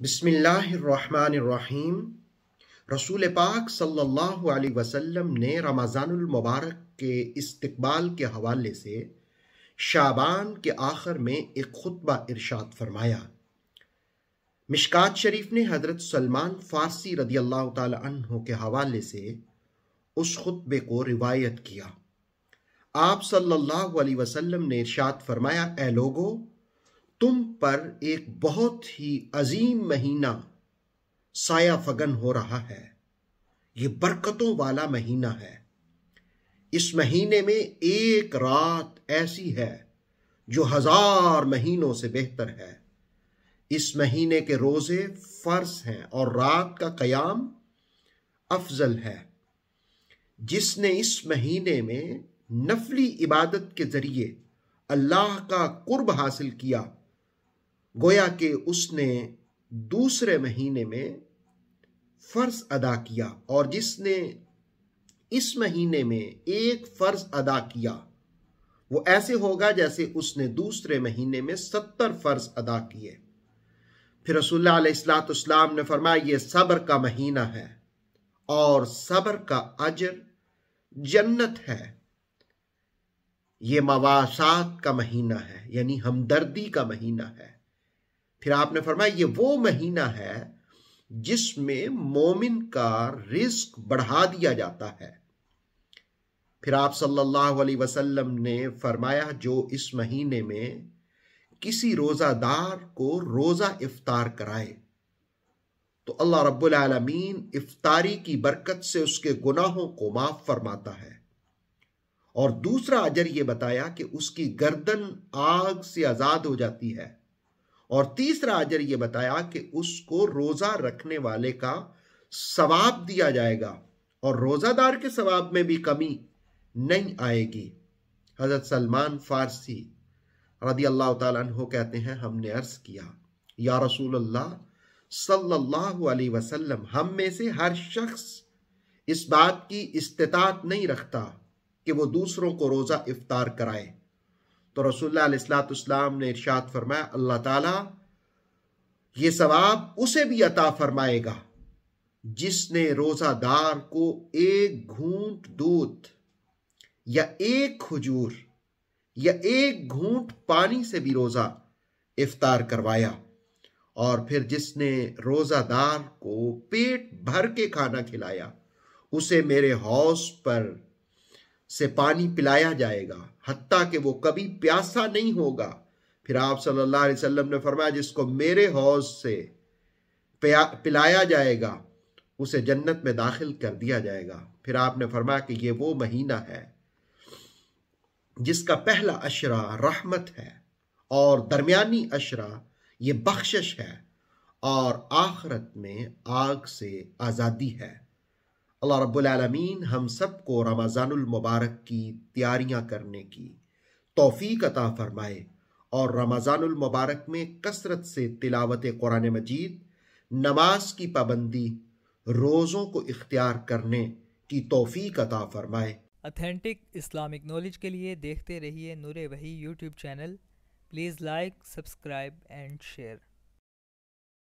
बिस्मिल्लाहिर्रहमानिर्रहीम। रसूल पाक सल्लल्लाहु अलैहि वसल्लम ने रमज़ानुल मुबारक के इस्तकबाल के हवाले से शाबान के आखिर में एक खुतबा इरशाद फरमाया। मिशकात शरीफ ने हज़रत सलमान फ़ारसी रदियल्लाहु ताला अन्हु के हवाले से उस खुतबे को रिवायत किया। आप सल्लल्लाहु अलैहि वसल्लम ने इरशाद फरमाया, ए लोगो, तुम पर एक बहुत ही अजीम महीना साया फगन हो रहा है। ये बरकतों वाला महीना है। इस महीने में एक रात ऐसी है जो 1000 महीनों से बेहतर है। इस महीने के रोजे फर्ज हैं और रात का कयाम अफजल है। जिसने इस महीने में नफली इबादत के जरिए अल्लाह का कुर्ब हासिल किया, गोया कि उसने दूसरे महीने में फर्ज अदा किया, और जिसने इस महीने में एक फर्ज अदा किया वो ऐसे होगा जैसे उसने दूसरे महीने में 70 फर्ज अदा किए। फिर रसूलुल्लाह अलैहिस्सलाम ने फरमाया, ये सब्र का महीना है और सब्र का अजर जन्नत है। ये मवासात का महीना है, यानी हमदर्दी का महीना है। फिर आपने फरमाया, ये वो महीना है जिसमें मोमिन का रिस्क बढ़ा दिया जाता है। फिर आप सल्लल्लाहु अलैहि वसल्लम ने फरमाया, जो इस महीने में किसी रोजादार को रोजा इफ्तार कराए तो अल्लाह रब्बुल आलमीन इफ्तारी की बरकत से उसके गुनाहों को माफ फरमाता है। और दूसरा अजर यह बताया कि उसकी गर्दन आग से आजाद हो जाती है। और तीसरा अजर यह बताया कि उसको रोजा रखने वाले का सवाब दिया जाएगा और रोजादार के सवाब में भी कमी नहीं आएगी। हजरत सलमान फारसी रदियल्लाहु ताला अन्हु कहते हैं, हमने अर्ज किया, या रसूलल्लाह सल्लल्लाहु अलैहि वसल्लम, हम में से हर शख्स इस बात की इस्तिताअत नहीं रखता कि वो दूसरों को रोजा इफ्तार कराए। तो रसूलुल्लाह अलैहिस्सलाम ने इरशाद फरमाया, अल्लाह ताला ये सवाब उसे भी अता फरमाएगा जिसने रोजादार को एक घूंट दूध या एक खजूर या एक घूंट पानी से भी रोजा इफ्तार करवाया। और फिर जिसने रोजादार को पेट भर के खाना खिलाया, उसे मेरे हौज पर से पानी पिलाया जाएगा हत्ता कि वो कभी प्यासा नहीं होगा। फिर आप सल्लल्लाहु अलैहि वसल्लम ने फरमाया, जिसको मेरे हौज से पिलाया जाएगा उसे जन्नत में दाखिल कर दिया जाएगा। फिर आपने फरमाया कि ये वो महीना है जिसका पहला अशरा रहमत है और दरमियानी अशरा ये बख्शिश है और आखिरत में आग से आज़ादी है। अल्लाह रब्बुल आलमीन हम सबको रमज़ानुल मुबारक की तैयारियां करने की तौफीक अता फरमाए और रमज़ानुल मुबारक में कसरत से तिलावत कुरान मजीद, नमाज की पाबंदी, रोज़ों को इख्तियार करने की तौफीक अता फरमाए। ऑथेंटिक इस्लामिक नॉलेज के लिए देखते रहिए नूर वही YouTube channel. Please like, subscribe and share.